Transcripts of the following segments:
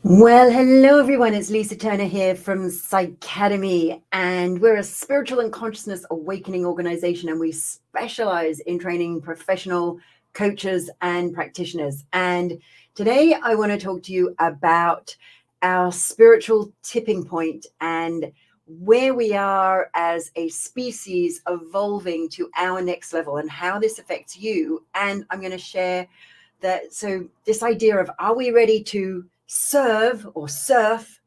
Well, hello everyone. It's Lisa Turner here from Psychacademy, and we're a spiritual and consciousness awakening organization, and we specialize in training professional coaches and practitioners. And today I want to talk to you about our spiritual tipping point and where we are as a species evolving to our next level and how this affects you. And I'm going to share this idea of, are we ready to serve or surf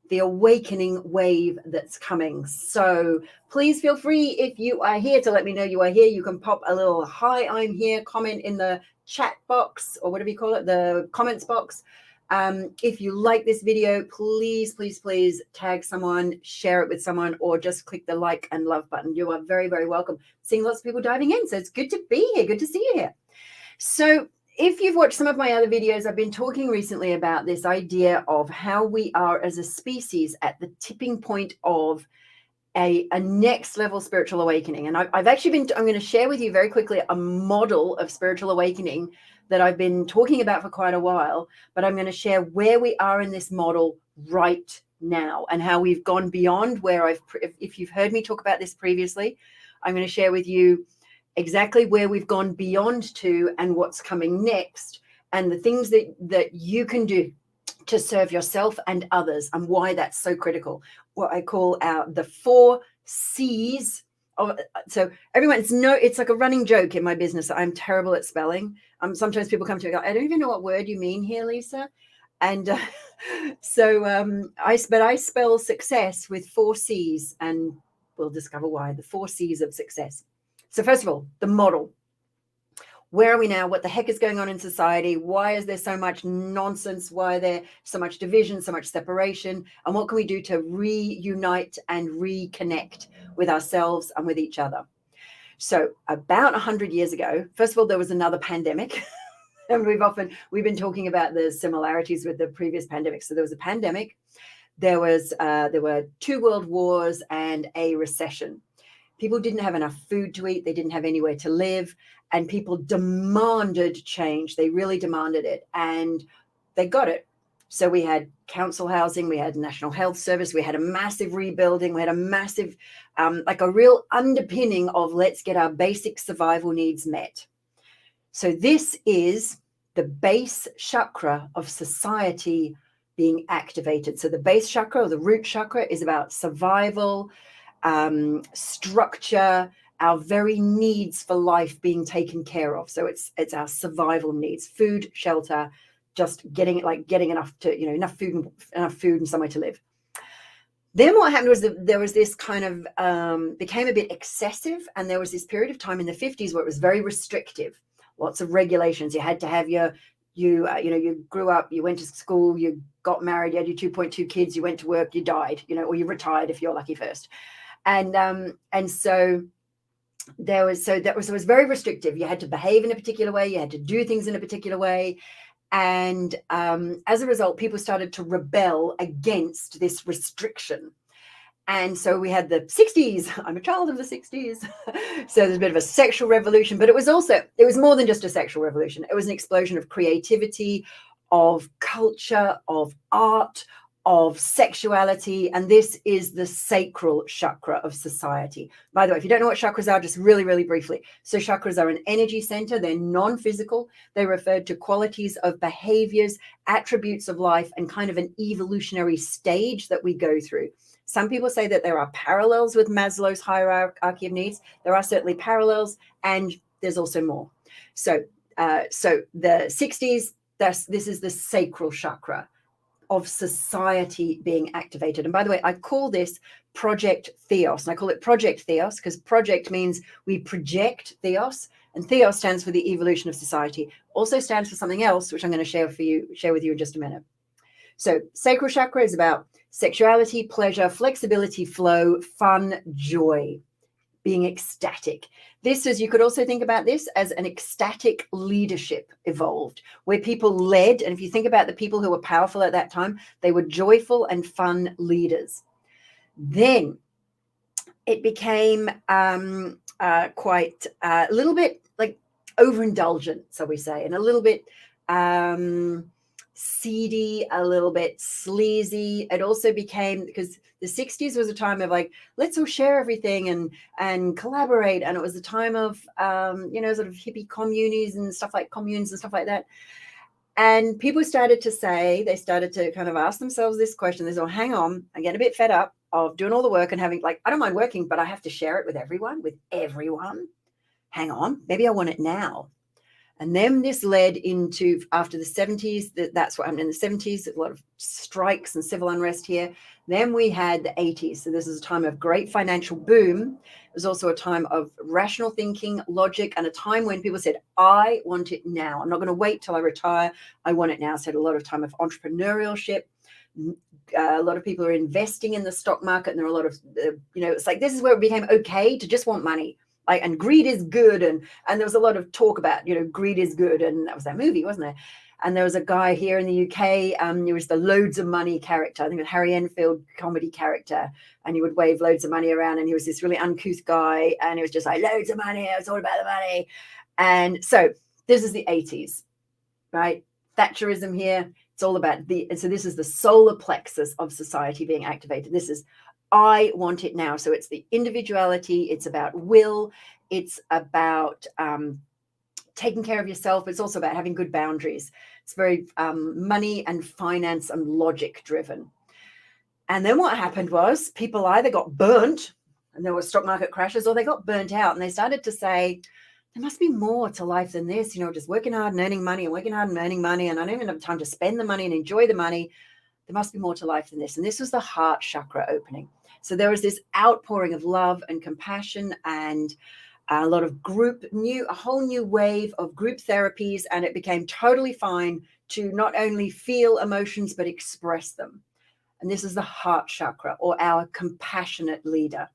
the awakening wave that's coming? So please feel free, if you are here, to let me know you are here. You can pop a little "Hi, I'm here" comment in the chat box, or whatever you call it, the comments box. If you like this video, please tag someone, share it with someone, or just click the like and love button. You are very, very welcome. Seeing lots of people diving in, so it's good to be here. Good to see you here. So if you've watched some of my other videos, I've been talking recently about this idea of how we are as a species at the tipping point of a next level spiritual awakening. And I'm going to share with you very quickly a model of spiritual awakening that I've been talking about for quite a while, but I'm going to share where we are in this model right now and how we've gone beyond where if you've heard me talk about this previously, I'm going to share with you exactly where we've gone beyond to and what's coming next, and the things that you can do to serve yourself and others, and why that's so critical. What I call the 4 C's. So everyone, it's like a running joke in my business that I'm terrible at spelling. Sometimes people come to me and go, I don't even know what word you mean here, Lisa. And I spell success with 4 C's, and we'll discover why. The 4 C's of success. So first of all, the model. Where are we now? What the heck is going on in society? Why is there so much nonsense? Why are there so much division, so much separation? And what can we do to reunite and reconnect with ourselves and with each other? So about 100 years ago, first of all, there was another pandemic. And we've been talking about the similarities with the previous pandemic. So there was a pandemic, there were 2 world wars and a recession. People didn't have enough food to eat. They didn't have anywhere to live. And people demanded change. They really demanded it. And they got it. So we had council housing. We had National Health Service. We had a massive rebuilding. We had a massive, like a real underpinning of let's get our basic survival needs met. So this is the base chakra of society being activated. So the base chakra, or the root chakra, is about survival, structure, our very needs for life being taken care of. So it's our survival needs: food, shelter, just getting enough to, enough food and somewhere to live. Then what happened was that there was this kind of became a bit excessive, and there was this period of time in the 50s where it was very restrictive. Lots of regulations. You had to have you grew up, you went to school, you got married, you had your 2.2 kids, you went to work, you died, or you retired if you're lucky first. And so it was very restrictive. You had to behave in a particular way. You had to do things in a particular way. And as a result, people started to rebel against this restriction. And so we had the 60s. I'm a child of the 60s. So there's a bit of a sexual revolution, but it was more than just a sexual revolution. It was an explosion of creativity, of culture, of art, of sexuality. And this is the sacral chakra of society. By the way, if you don't know what chakras are, just really, really briefly. So chakras are an energy center. They're non-physical. They refer to qualities of behaviors, attributes of life, and kind of an evolutionary stage that we go through. Some people say that there are parallels with Maslow's hierarchy of needs. There are certainly parallels, and there's also more. So the 60s, this is the sacral chakra of society being activated. And by the way, I call this Project Theos. And I call it Project Theos because project means we project Theos, and Theos stands for the evolution of society. Also stands for something else, which I'm going to share with you in just a minute. So sacral chakra is about sexuality, pleasure, flexibility, flow, fun, joy, being ecstatic. You could also think about this as an ecstatic leadership evolved, where people led. And if you think about the people who were powerful at that time, they were joyful and fun leaders. Then it became quite a little bit like overindulgent, so we say, and a little bit seedy, a little bit sleazy. It also became, because the 60s was a time of like, let's all share everything and collaborate. And it was a time of, sort of hippie communes and stuff like that. And people started to kind of ask themselves this question. They said, hang on, I get a bit fed up of doing all the work and having, like, I don't mind working, but I have to share it with everyone. Hang on, maybe I want it now. And then this led into, after the 70s, that's what happened in the 70s, a lot of strikes and civil unrest here. Then we had the 80s. So this is a time of great financial boom. It was also a time of rational thinking, logic, and a time when people said, I want it now. I'm not going to wait till I retire. I want it now. So a lot of time of entrepreneurship. A lot of people are investing in the stock market, and there are a lot of, it's like, this is where it became okay to just want money. Like, and greed is good, and there was a lot of talk about, greed is good, and that was that movie, wasn't there? And there was a guy here in the UK, he was the loads of money character, I think it was Harry Enfield comedy character, and he would wave loads of money around, and he was this really uncouth guy, and he was just like, loads of money, it's all about the money. And so this is the 80s, right? Thatcherism here, it's all about so this is the solar plexus of society being activated. This is, I want it now. So it's the individuality. It's about will. It's about taking care of yourself. It's also about having good boundaries. It's very money and finance and logic driven. And then what happened was people either got burnt and there were stock market crashes, or they got burnt out, and they started to say, there must be more to life than this, just working hard and earning money and working hard and earning money. And I don't even have time to spend the money and enjoy the money. There must be more to life than this. And this was the heart chakra opening. So there was this outpouring of love and compassion, and a lot of a whole new wave of group therapies. And it became totally fine to not only feel emotions, but express them. And this is the heart chakra, or our compassionate leader,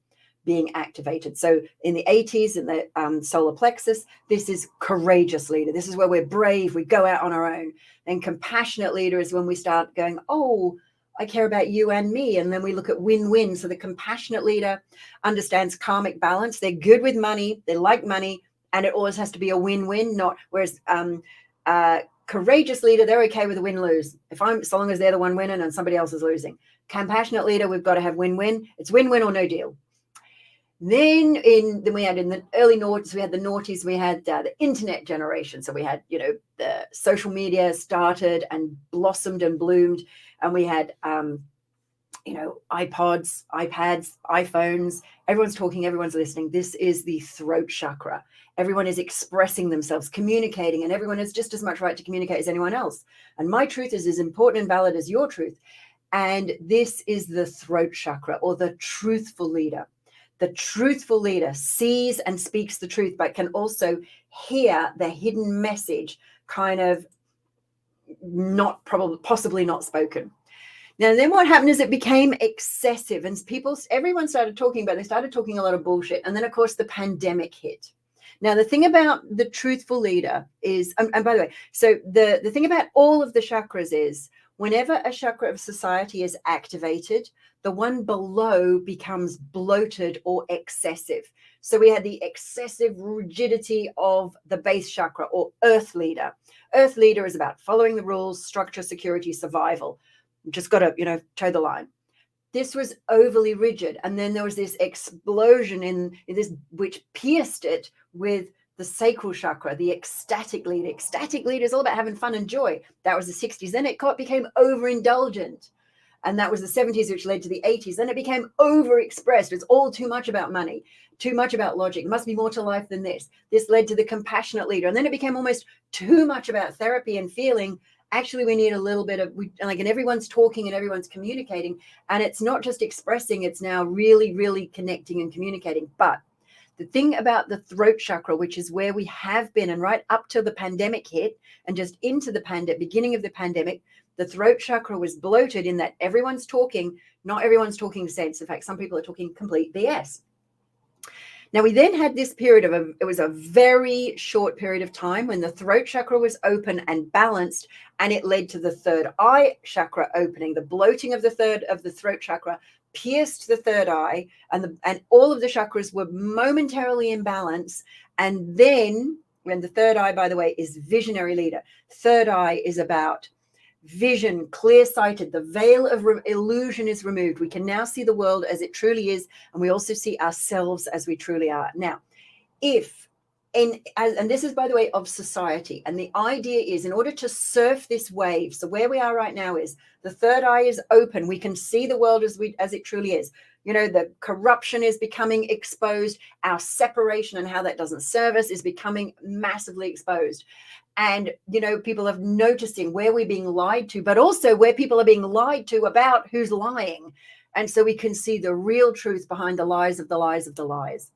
being activated. So in the 80s, in the solar plexus, this is courageous leader. This is where we're brave. We go out on our own. Then compassionate leader is when we start going, oh, I care about you and me. And then we look at win-win. So the compassionate leader understands karmic balance. They're good with money. They like money. And it always has to be a win-win, whereas courageous leader, they're okay with a win-lose. So long as they're the one winning and somebody else is losing. Compassionate leader, we've got to have win-win. It's win-win or no deal. Then we had in the early noughties, we had the noughties, we had the internet generation. So we had, the social media started and blossomed and bloomed. And we had, iPods, iPads, iPhones. Everyone's talking, everyone's listening. This is the throat chakra. Everyone is expressing themselves, communicating, and everyone has just as much right to communicate as anyone else. And my truth is as important and valid as your truth. And this is the throat chakra, or the truthful leader. The truthful leader sees and speaks the truth, but can also hear the hidden message, kind of possibly not spoken. Now, then what happened is it became excessive, and everyone started talking about, they started talking a lot of bullshit. And then, of course, the pandemic hit. Now, the thing about the truthful leader is, and by the way, so the thing about all of the chakras is, whenever a chakra of society is activated, the one below becomes bloated or excessive. So we had the excessive rigidity of the base chakra, or earth leader. Earth leader is about following the rules, structure, security, survival. Just got to, toe the line. This was overly rigid. And then there was this explosion in this, which pierced it with the sacral chakra, the ecstatic leader. Ecstatic leader is all about having fun and joy. That was the 60s. Then it became overindulgent. And that was the 70s, which led to the 80s. Then it became overexpressed. It's all too much about money, too much about logic. There must be more to life than this. This led to the compassionate leader. And then it became almost too much about therapy and feeling. Actually, we need a little bit of, and everyone's talking and everyone's communicating. And it's not just expressing, it's now really, really connecting and communicating. But the thing about the throat chakra, which is where we have been, and right up till the pandemic hit, and just into the beginning of the pandemic, the throat chakra was bloated in that everyone's talking, not everyone's talking sense. In fact, some people are talking complete BS. Now, we then had this period it was a very short period of time when the throat chakra was open and balanced, and it led to the third eye chakra opening. The bloating of the throat chakra pierced the third eye, and all of the chakras were momentarily in balance. And then, when the third eye, by the way, is visionary leader, third eye is about vision, clear-sighted. The veil of illusion is removed. We can now see the world as it truly is, and we also see ourselves as we truly are. Now, and this is, by the way, of society, and the idea is, in order to surf this wave, so where we are right now is the third eye is open. We can see the world as it truly is. You know, the corruption is becoming exposed. Our separation and how that doesn't serve us is becoming massively exposed. And, you know, people are noticing where we're being lied to, but also where people are being lied to about who's lying. And so we can see the real truth behind the lies of the lies of the lies.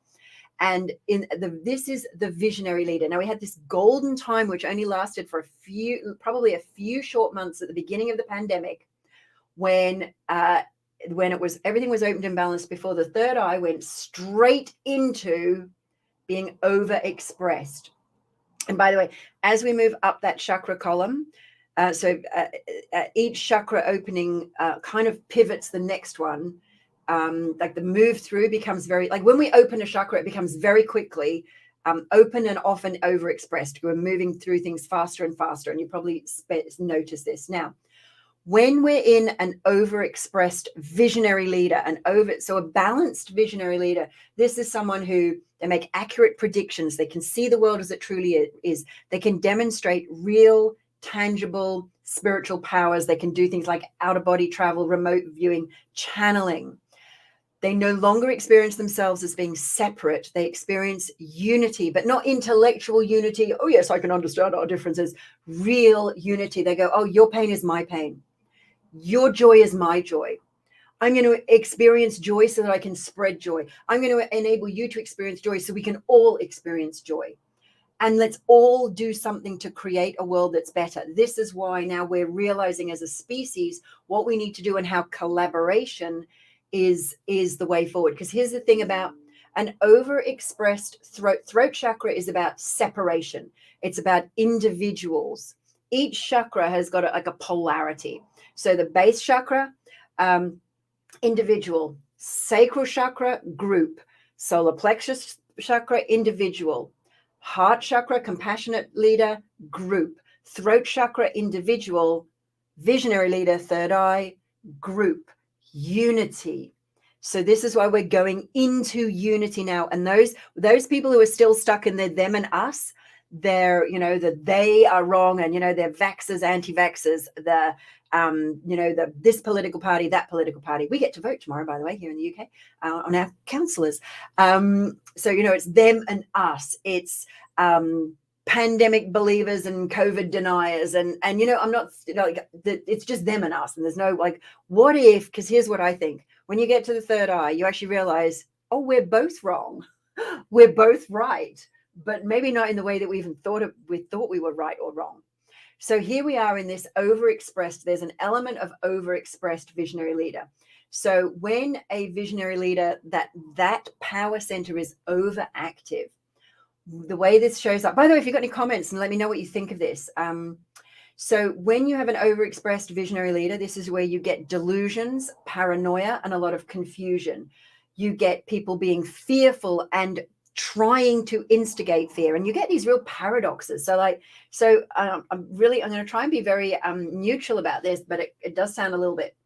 And this is the visionary leader. Now, we had this golden time, which only lasted for probably a few short months at the beginning of the pandemic, when everything was opened and balanced before the third eye went straight into being overexpressed. And by the way, as we move up that chakra column, each chakra opening kind of pivots the next one. Like the move through becomes very, like when we open a chakra, it becomes very quickly open and often overexpressed. We're moving through things faster and faster. And you probably notice this. Now, when we're in an overexpressed visionary leader, so a balanced visionary leader, this is someone who they make accurate predictions. They can see the world as it truly is. They can demonstrate real, tangible spiritual powers. They can do things like out-of-body travel, remote viewing, channeling. They no longer experience themselves as being separate. They experience unity, but not intellectual unity. Oh, yes, I can understand our differences. Real unity. They go, oh, your pain is my pain. Your joy is my joy. I'm going to experience joy so that I can spread joy. I'm going to enable you to experience joy so we can all experience joy. And let's all do something to create a world that's better. This is why now we're realizing as a species what we need to do and how collaboration is the way forward. Because here's the thing about an overexpressed throat chakra is about separation. It's about individuals. Each chakra has got like a polarity. So the base chakra, individual, sacral chakra, group, solar plexus chakra, individual, heart chakra, compassionate leader, group, throat chakra, individual, visionary leader, third eye, group, unity. So this is why we're going into unity now. And those people who are still stuck in the them and us, they're, you know, that they are wrong, and, you know, they're vaxxers, anti-vaxxers, this political party, that political party. We get to vote tomorrow, by the way, here in the UK, on our councillors. So, you know, it's them and us. It's pandemic believers and COVID deniers. And you know, I'm not, like, it's just them and us. And there's no, like, what if, because here's what I think. When you get to the third eye, you actually realize, oh, we're both wrong. We're both right. But maybe not in the way that we even thought we were right or wrong. So here we are in this overexpressed, there's an element of overexpressed visionary leader. So when a visionary leader, that power center is overactive, the way this shows up, by the way, if you've got any comments, and let me know what you think of this. So when you have an overexpressed visionary leader, this is where you get delusions, paranoia, and a lot of confusion. You get people being fearful and trying to instigate fear, and you get these real paradoxes. I'm going to try and be very neutral about this, but it does sound a little bit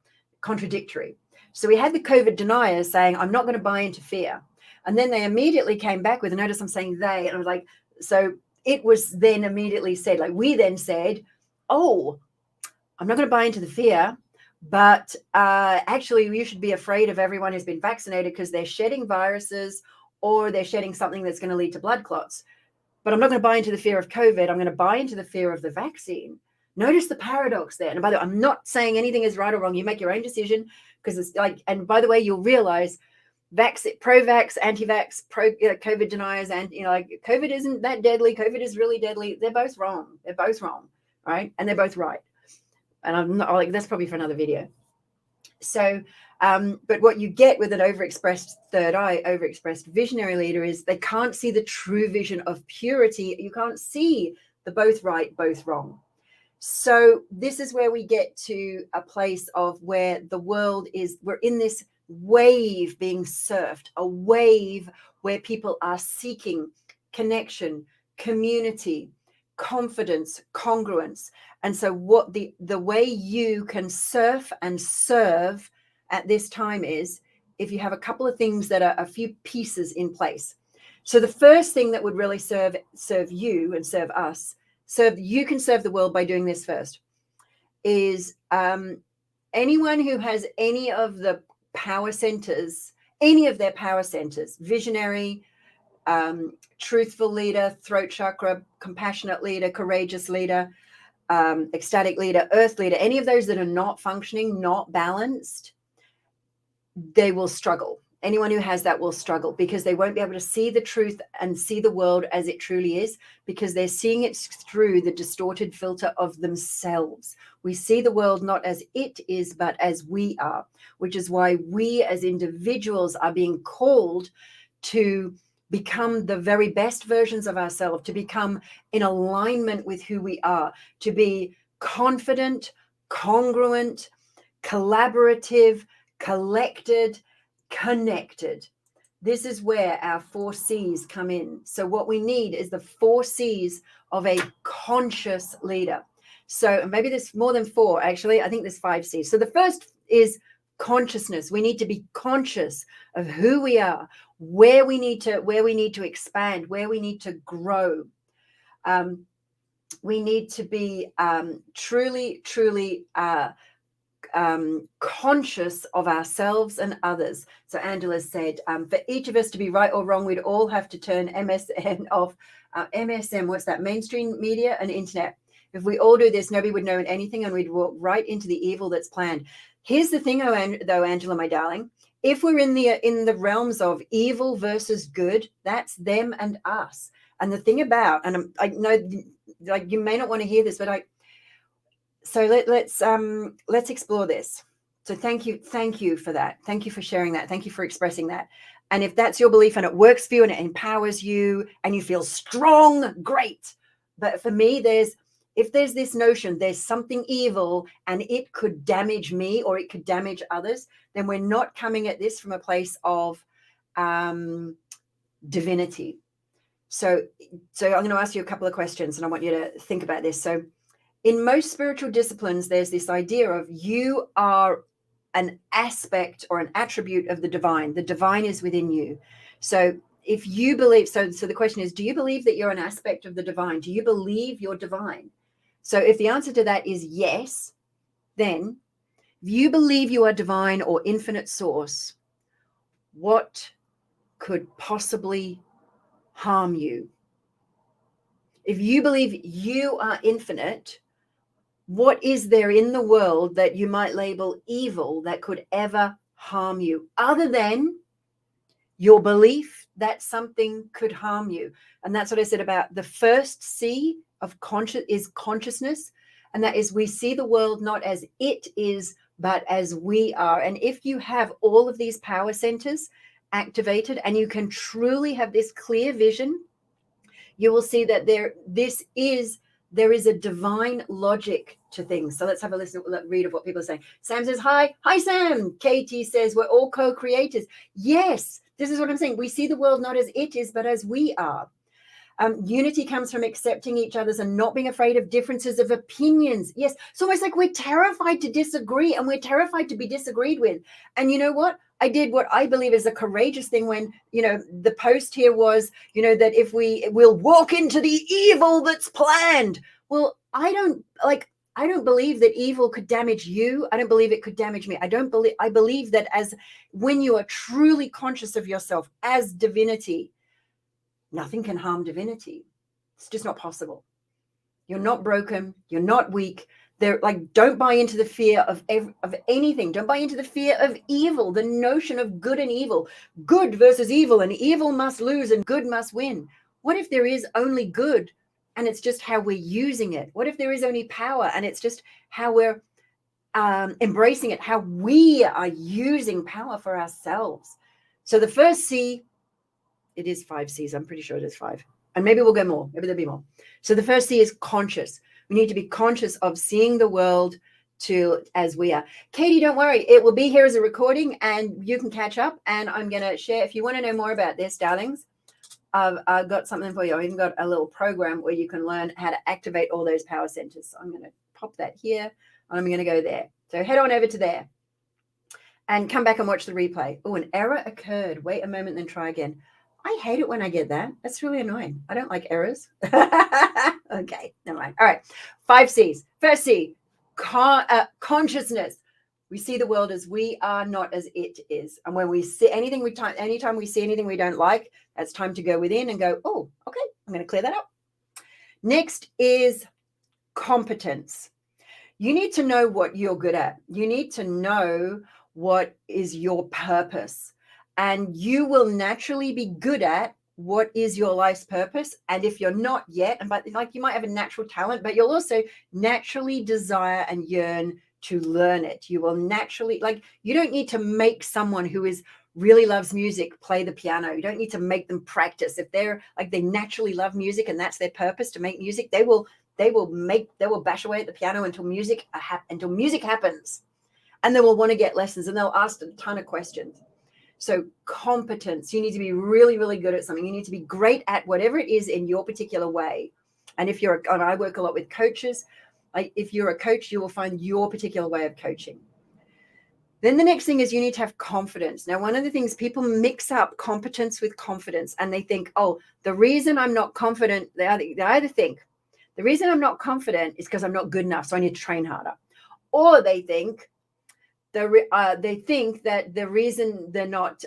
contradictory. So we had the COVID deniers saying, I'm not going to buy into fear. And then they immediately came back with, notice I'm saying they, and I was like, so it was then immediately said, like, we then said, oh, I'm not going to buy into the fear, but actually you should be afraid of everyone who's been vaccinated because they're shedding viruses or they're shedding something that's going to lead to blood clots. But I'm not going to buy into the fear of COVID. I'm going to buy into the fear of the vaccine. Notice the paradox there. And by the way, I'm not saying anything is right or wrong. You make your own decision, because it's like, and by the way, you'll realize pro-vax, anti-vax, COVID deniers, and, you know, like, COVID isn't that deadly. COVID is really deadly. They're both wrong. They're both wrong, right? And they're both right. And I'm not, like, that's probably for another video. So, but what you get with an overexpressed third eye, overexpressed visionary leader, is they can't see the true vision of purity. You can't see the both right, both wrong. So this is where we get to a place of where the world is, we're in this wave being surfed, a wave where people are seeking connection, community, confidence, congruence. And so what the way you can surf and serve at this time is if you have a couple of things that are a few pieces in place. So the first thing that would really serve you and serve us, you can serve the world by doing this first, is anyone who has any of the power centers, any of their power centers, visionary, truthful leader, throat chakra, compassionate leader, courageous leader, ecstatic leader, earth leader, any of those that are not functioning, not balanced, they will struggle. Anyone who has that will struggle because they won't be able to see the truth and see the world as it truly is, because they're seeing it through the distorted filter of themselves. We see the world not as it is, but as we are, which is why we as individuals are being called to become the very best versions of ourselves, to become in alignment with who we are, to be confident, congruent, collaborative, collected, connected. This is where our 4 C's come in. So what we need is the 4 C's of a conscious leader. So maybe there's more than 4, actually. I think there's 5 C's. So the first is consciousness. We need to be conscious of who we are, where we need to expand, where we need to grow. We need to be truly conscious of ourselves and others. So Angela said, for each of us to be right or wrong, we'd all have to turn MSN off. MSM, what's that? Mainstream media and internet. If we all do this, nobody would know anything and we'd walk right into the evil that's planned. Here's the thing, though, Angela, my darling. If we're in the realms of evil versus good, that's them and us. And the thing about, and I know, like, you may not want to hear this, but let's explore this. So thank you for that. Thank you for sharing that. Thank you for expressing that. And if that's your belief and it works for you and it empowers you and you feel strong, great. But for me, if there's this notion, there's something evil and it could damage me or it could damage others, then we're not coming at this from a place of divinity. So I'm going to ask you a couple of questions and I want you to think about this. So in most spiritual disciplines, there's this idea of you are an aspect or an attribute of the divine. The divine is within you. So if you believe, so the question is, do you believe that you're an aspect of the divine? Do you believe you're divine? So if the answer to that is yes, then if you believe you are divine or infinite source, what could possibly harm you? If you believe you are infinite, what is there in the world that you might label evil that could ever harm you, other than your belief that something could harm you? And that's what I said about the first C of consciousness. And that is, we see the world not as it is, but as we are. And if you have all of these power centers activated and you can truly have this clear vision, you will see that there is a divine logic to things. So let's have a read of what people are saying. Sam says, hi Sam. Katie says, we're all co-creators. Yes, this is what I'm saying. We see the world not as it is, but as we are. Unity comes from accepting each other's and not being afraid of differences of opinions. Yes, it's almost like we're terrified to disagree and we're terrified to be disagreed with. And you know what? I did what I believe is a courageous thing when, the post here was, that if we'll walk into the evil that's planned. Well, I don't believe that evil could damage you. I don't believe it could damage me. I believe that as when you are truly conscious of yourself as divinity, nothing can harm divinity. It's just not possible. You're not broken. You're not weak. Don't buy into the fear of anything. Don't buy into the fear of evil, the notion of good and evil, good versus evil, and evil must lose and good must win. What if there is only good and it's just how we're using it? What if there is only power and it's just how we're embracing it, how we are using power for ourselves? So the first C, it is 5 C's. I'm pretty sure it is 5. And maybe we'll go more. Maybe there'll be more. So the first C is conscious. We need to be conscious of seeing the world as we are. Katie, don't worry. It will be here as a recording and you can catch up. And I'm going to share, if you want to know more about this, darlings, I've got something for you. I've even got a little program where you can learn how to activate all those power centers. So I'm going to pop that here and I'm going to go there. So head on over to there and come back and watch the replay. Oh, an error occurred. Wait a moment, then try again. I hate it when I get that. That's really annoying. I don't like errors. Okay, never mind. All right, 5 C's. First C, consciousness. We see the world as we are, not as it is. And when we see anything, anytime we see anything we don't like, that's time to go within and go, oh, okay, I'm going to clear that up. Next is competence. You need to know what you're good at. You need to know what is your purpose. And you will naturally be good at what is your life's purpose. And if you're not yet, and but like you might have a natural talent, but you'll also naturally desire and yearn to learn it. You will naturally, like, you don't need to make someone who really loves music play the piano. You don't need to make them practice. If they're like, they naturally love music and that's their purpose, to make music, they will bash away at the piano until music happens, and they will want to get lessons and they'll ask a ton of questions. So competence, you need to be really, really good at something. You need to be great at whatever it is in your particular way. And and I work a lot with coaches. Like, if you're a coach, you will find your particular way of coaching. Then the next thing is you need to have confidence. Now, one of the things, people mix up competence with confidence, and they think, oh, the reason I'm not confident, they either think the reason I'm not confident is because I'm not good enough, so I need to train harder. Or they think that the reason they're not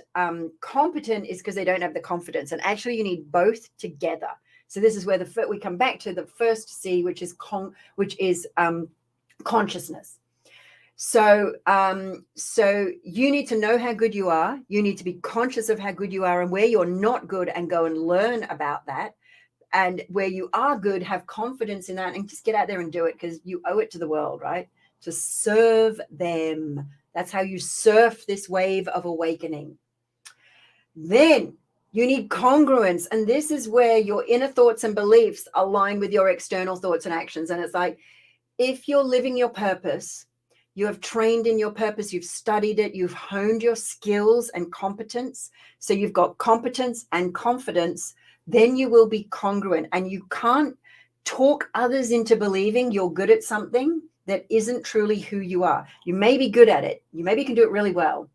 competent is because they don't have the confidence. And actually, you need both together. So this is where we come back to the first C, which is consciousness. So you need to know how good you are. You need to be conscious of how good you are and where you're not good, and go and learn about that. And where you are good, have confidence in that and just get out there and do it, because you owe it to the world, right? To serve them. That's how you surf this wave of awakening. Then you need congruence. And this is where your inner thoughts and beliefs align with your external thoughts and actions. And it's like, if you're living your purpose, you have trained in your purpose, you've studied it, you've honed your skills and competence. So you've got competence and confidence, then you will be congruent. And you can't talk others into believing you're good at something that isn't truly who you are. You may be good at it. You maybe can do it really well.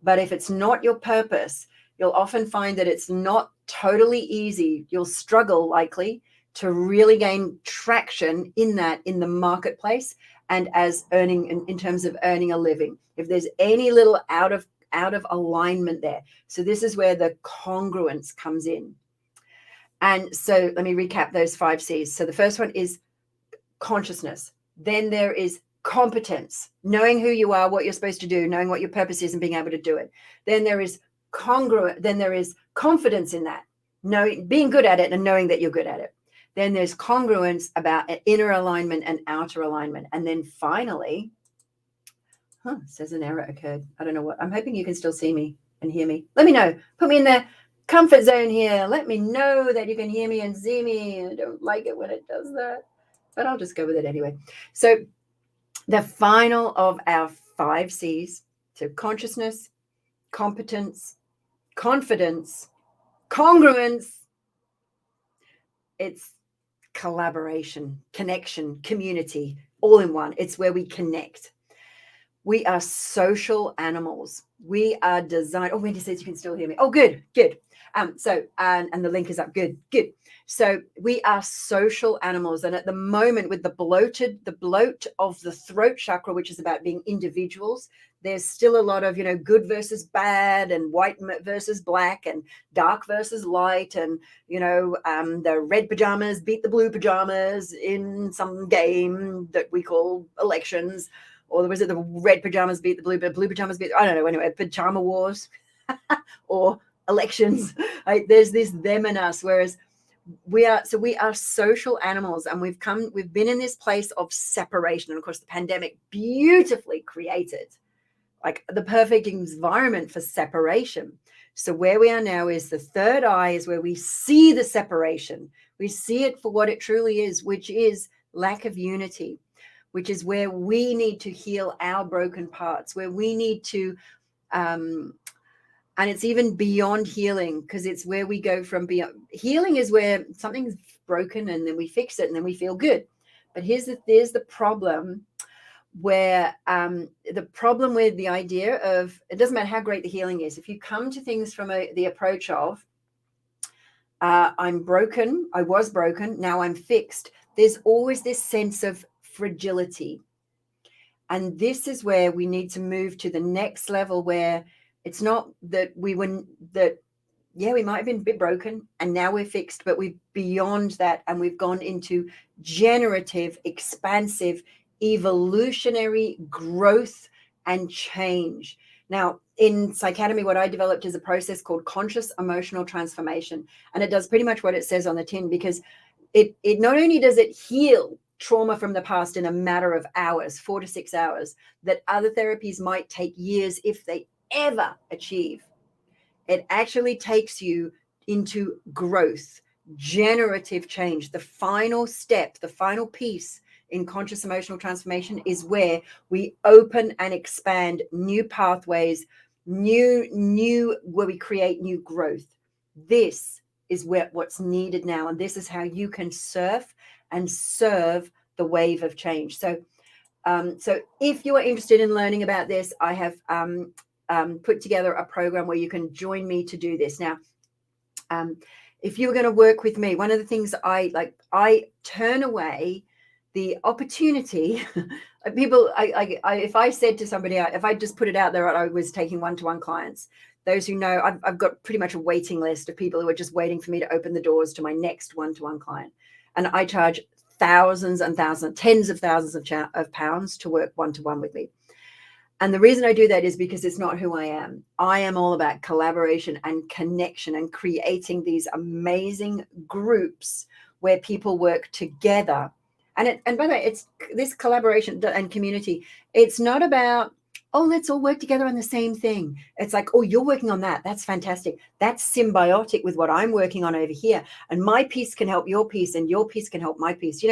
But if it's not your purpose, you'll often find that it's not totally easy. You'll struggle likely to really gain traction in the marketplace and as earning in terms of earning a living. If there's any little out of alignment there. So this is where the congruence comes in. And so let me recap those 5 C's. So the first one is consciousness. Then there is competence, knowing who you are, what you're supposed to do, knowing what your purpose is and being able to do it. Then there is confidence in that, being good at it and knowing that you're good at it. Then there's congruence about inner alignment and outer alignment. And then finally, it says an error occurred. I don't know what. I'm hoping you can still see me and hear me. Let me know. Put me in the comfort zone here. Let me know that you can hear me and see me. I don't like it when it does that, but I'll just go with it anyway. So the final of our 5 C's, so consciousness, competence, confidence, congruence, it's collaboration, connection, community, all in one. It's where we connect. We are social animals. We are designed. Oh, Wendy says you can still hear me. Oh, good. So the link is up. Good. So we are social animals. And at the moment, with the bloat of the throat chakra, which is about being individuals, there's still a lot of, good versus bad and white versus black and dark versus light. And, the red pajamas beat the blue pajamas in some game that we call elections. Or was it the red pajamas beat the blue pajamas beat, I don't know, anyway, pajama wars or elections. There's this them and us, whereas we are social animals, and we've been in this place of separation. And of course, the pandemic beautifully created like the perfect environment for separation. So where we are now is the third eye, is where we see the separation. We see it for what it truly is, which is lack of unity, which is where we need to heal our broken parts, where we need to And it's even beyond healing, because it's where we go from beyond. Healing is where something's broken and then we fix it and then we feel good. But there's the problem, where the problem with the idea of, it doesn't matter how great the healing is, if you come to things from the approach of, I'm broken, I was broken, now I'm fixed, there's always this sense of fragility. And this is where we need to move to the next level, where it's not that we might have been a bit broken and now we're fixed, but we're beyond that, and we've gone into generative, expansive, evolutionary growth and change. Now, in Psychacademy, what I developed is a process called conscious emotional transformation. And it does pretty much what it says on the tin, because it not only does it heal trauma from the past in a matter of hours, 4 to 6 hours, that other therapies might take years if they ever achieve. It actually takes you into growth, generative change. The final step, the final piece in conscious emotional transformation is where we open and expand new pathways, where we create new growth. This is what's needed now. And this is how you can surf and serve the wave of change. So if you are interested in learning about this, I have put together a program where you can join me to do this. Now, if you were going to work with me, one of the things I turn away the opportunity. If I said to somebody, if I just put it out there, I was taking one-to-one clients. Those who know, I've got pretty much a waiting list of people who are just waiting for me to open the doors to my next one-to-one client. And I charge thousands and thousands, tens of thousands of pounds to work one-to-one with me. And the reason I do that is because it's not who I am. I am all about collaboration and connection and creating these amazing groups where people work together. And by the way, it's this collaboration and community. It's not about, oh, let's all work together on the same thing. It's like, oh, you're working on that. That's fantastic. That's symbiotic with what I'm working on over here. And my piece can help your piece, and your piece can help my piece.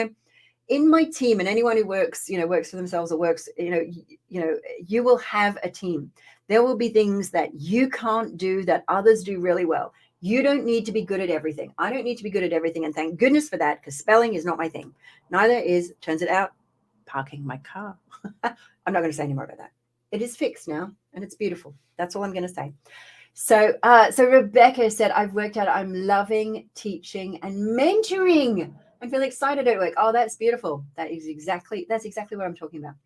In my team, and anyone who works for themselves or works, you will have a team. There will be things that you can't do that others do really well. You don't need to be good at everything. I don't need to be good at everything. And thank goodness for that, because spelling is not my thing. Neither is, turns it out, parking my car. I'm not going to say any more about that. It is fixed now, and it's beautiful. That's all I'm going to say. So Rebecca said, I've worked out, I'm loving teaching and mentoring. I feel excited at work. Oh, that's beautiful. That's exactly what I'm talking about.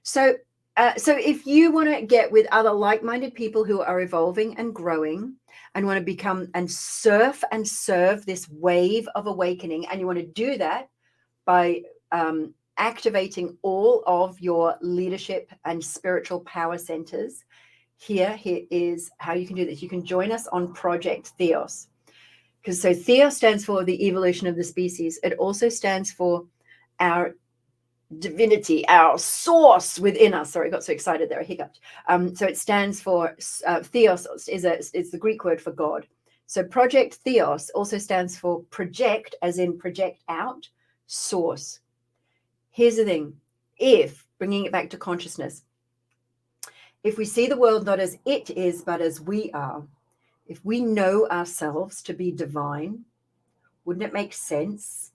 So if you want to get with other like-minded people who are evolving and growing and want to become and surf and serve this wave of awakening, and you want to do that by activating all of your leadership and spiritual power centers, here is how you can do this. You can join us on Project Theos. Because so Theos stands for the evolution of the species. It also stands for our divinity, our source within us. Sorry, I got so excited there, I hiccuped. So it stands for Theos is the Greek word for God. So Project Theos also stands for project, as in project out, source. Here's the thing. If, bringing it back to consciousness, if we see the world not as it is, but as we are, if we know ourselves to be divine, wouldn't it make sense?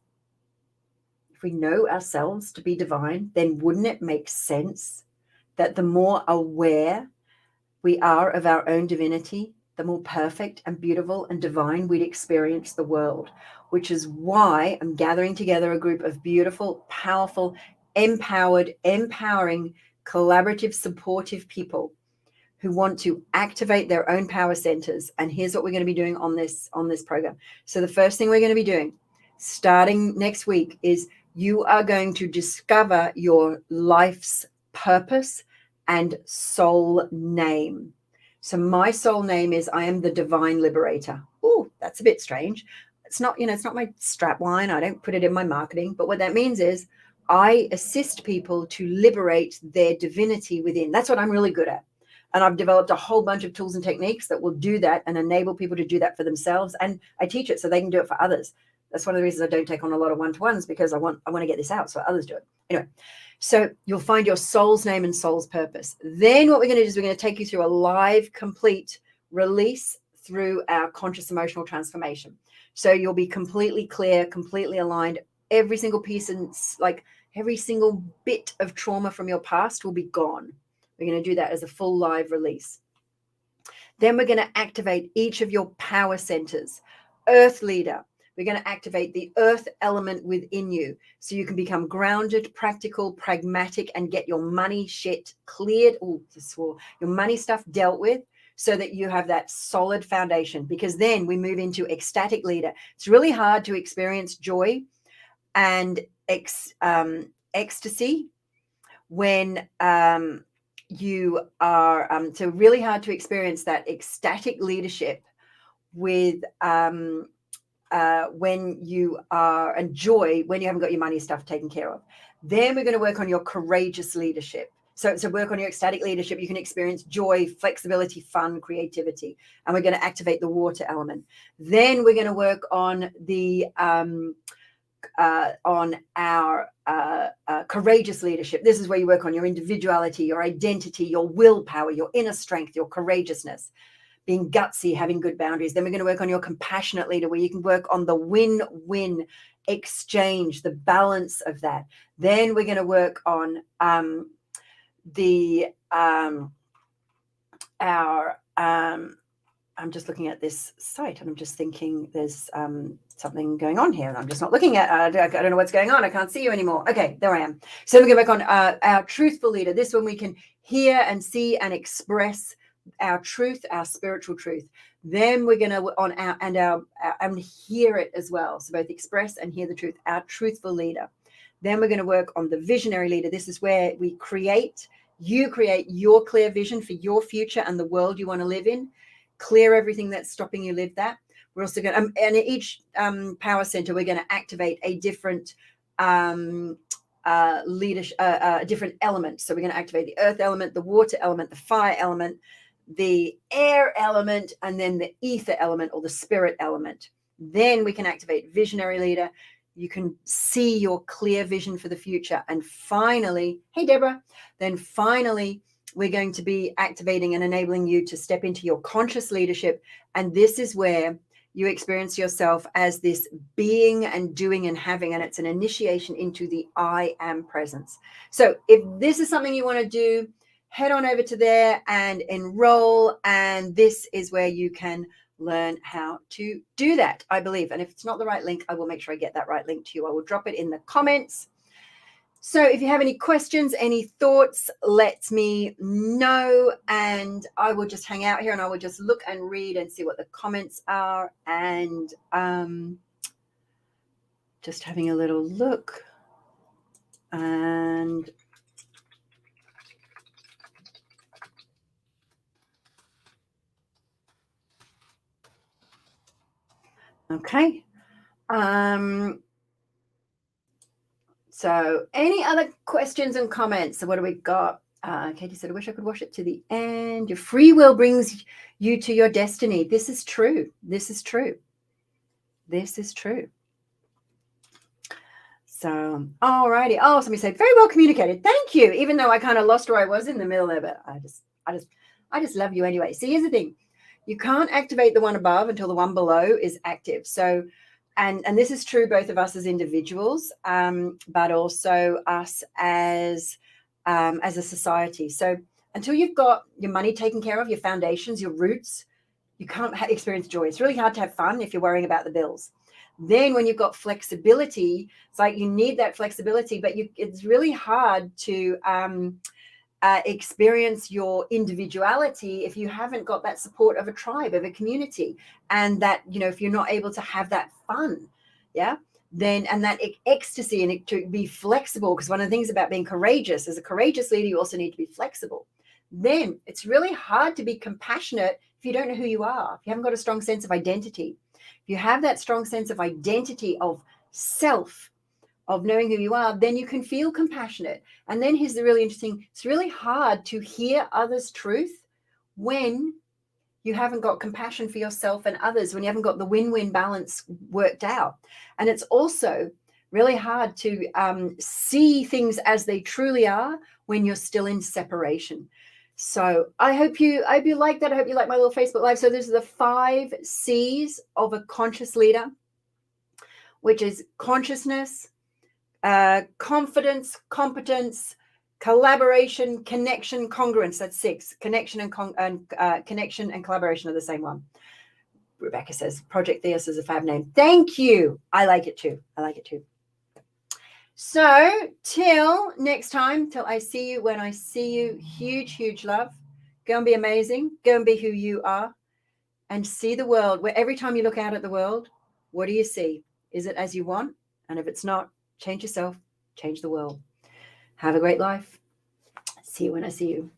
If we know ourselves to be divine, then wouldn't it make sense that the more aware we are of our own divinity, the more perfect and beautiful and divine we'd experience the world, which is why I'm gathering together a group of beautiful, powerful, empowered, empowering, collaborative, supportive people who want to activate their own power centers. And here's what we're going to be doing on this program. So the first thing we're going to be doing starting next week is you are going to discover your life's purpose and soul name. So my soul name is I am the divine liberator. Oh, that's a bit strange. It's not my strap line. I don't put it in my marketing. But what that means is I assist people to liberate their divinity within. That's what I'm really good at. And I've developed a whole bunch of tools and techniques that will do that and enable people to do that for themselves. And I teach it so they can do it for others. That's one of the reasons I don't take on a lot of one-to-ones, because I want to get this out so others do it. Anyway, so you'll find your soul's name and soul's purpose. Then what we're going to do is we're going to take you through a live, complete release through our conscious emotional transformation. So you'll be completely clear, completely aligned. Every single piece and like every single bit of trauma from your past will be gone. We're going to do that as a full live release. Then we're going to activate each of your power centers. Earth leader, we're going to activate the earth element within you so you can become grounded, practical, pragmatic, and get your money shit cleared. Oh, your money stuff dealt with so that you have that solid foundation, because then we move into ecstatic leader. It's really hard to experience joy and ecstasy when you are so really hard to experience that ecstatic leadership with when you are, and joy when you haven't got your money stuff taken care of. Then we're going to work on your courageous leadership. So work on your ecstatic leadership. You can experience joy, flexibility, fun, creativity, and we're going to activate the water element. Then we're going to work on the on our courageous leadership. This is where you work on your individuality, your identity, your willpower, your inner strength, your courageousness, being gutsy, having good boundaries. Then we're going to work on your compassionate leader, where you can work on the win-win exchange, the balance of that. Then we're going to work on I'm just looking at this site and I'm just thinking there's something going on here and I'm just not looking at I don't know what's going on. I can't see you anymore. Okay, there I am. So we're going to work on our truthful leader. This one we can hear and see and express our truth, our spiritual truth. Then we're going to on our and hear it as well. So both express and hear the truth, our truthful leader. Then we're going to work on the visionary leader. This is where you create your clear vision for your future and the world you want to live in. Clear everything that's stopping you live that. We're also going to, and in each power center, we're going to activate a different leadership, different element. So we're going to activate the earth element, the water element, the fire element, the air element, and then the ether element or the spirit element. Then we can activate visionary leader. You can see your clear vision for the future. And finally, hey, Deborah, then finally, we're going to be activating and enabling you to step into your conscious leadership. And this is where you experience yourself as this being and doing and having, and it's an initiation into the I am presence. So if this is something you want to do, head on over to there and enroll. And this is where you can learn how to do that, I believe. And if it's not the right link, I will make sure I get that right link to you. I will drop it in the comments. So if you have any questions, any thoughts, let me know, and I will just hang out here and I will just look and read and see what the comments are, and just having a little look. And okay. So any other questions and comments? So what do we got? Katie said, I wish I could watch it to the end. Your free will brings you to your destiny. This is true. This is true. This is true. So, all righty. Oh, somebody said, very well communicated. Thank you. Even though I kind of lost where I was in the middle there, but I just love you anyway. See, here's the thing. You can't activate the one above until the one below is active. So, and this is true both of us as individuals, but also us as a society. So until you've got your money taken care of, your foundations, your roots, you can't experience joy. It's really hard to have fun if you're worrying about the bills. Then when you've got flexibility, it's like you need that flexibility, but it's really hard to experience your individuality if you haven't got that support of a tribe, of a community, and that, you know, if you're not able to have that fun, then, and that ecstasy, and to be flexible, because one of the things about being courageous, as a courageous leader, you also need to be flexible. Then it's really hard to be compassionate if you don't know who you are, if you haven't got a strong sense of identity. If you have that strong sense of identity of self, of knowing who you are, then you can feel compassionate. And then here's the really interesting, it's really hard to hear others' truth when you haven't got compassion for yourself and others, when you haven't got the win-win balance worked out. And it's also really hard to see things as they truly are when you're still in separation. So I hope you like that. I hope you like my little Facebook Live. So these are the 5 C's of a conscious leader, which is consciousness, confidence, competence, collaboration, connection, congruence. That's 6. Connection and connection and collaboration are the same one. Rebecca says Project Theos is a fab name. Thank you. I like it too. So till next time, till I see you when I see you, huge love. Go and be amazing. Go and be who you are and see the world where every time you look out at the world, what do you see? Is it as you want? And if it's not, change yourself, change the world. Have a great life. See you when I see you.